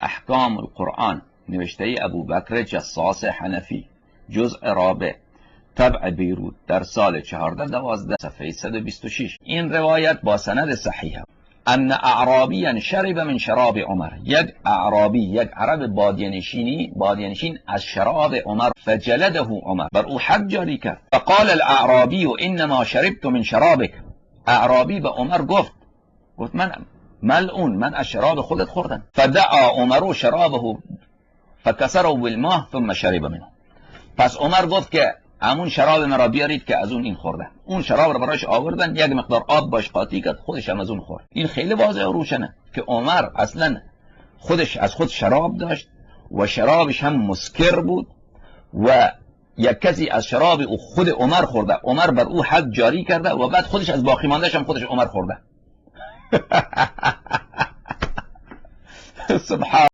احکام القرآن نوشته ابوبکر جصاص حنفی، جزء رابع، طبع بیروت، در سال 1412، صفحه 126. این روایت با سند صحیح. ان اعرابیا شرب من شراب عمر، یک اعرابی، یک عرب بادیه‌نشین از شراب عمر، فجلده عمر، بر او حد جاری کرد. فقال الاعرابی انما شربت من شرابک، اعرابی به عمر گفت من ملعون، من از شراب خودت خوردم. فدعا عمر شرابه فکسره بالماء ثم شرب منه. پس عمر گفت که همون شراب مرا بیارید که از این خورده. اون شراب رو براش آوردن، یک مقدار آب باش قاطی کرد، خودش هم از اون خورد. این خیلی واضح و روشنه که عمر اصلا خودش از خود شراب داشت و شرابش هم مسکر بود و یک کسی از شراب او خود عمر خورده، عمر بر او حد جاری کرده و بعد خودش از باقی ماندهش هم خودش عمر خورده. سبحان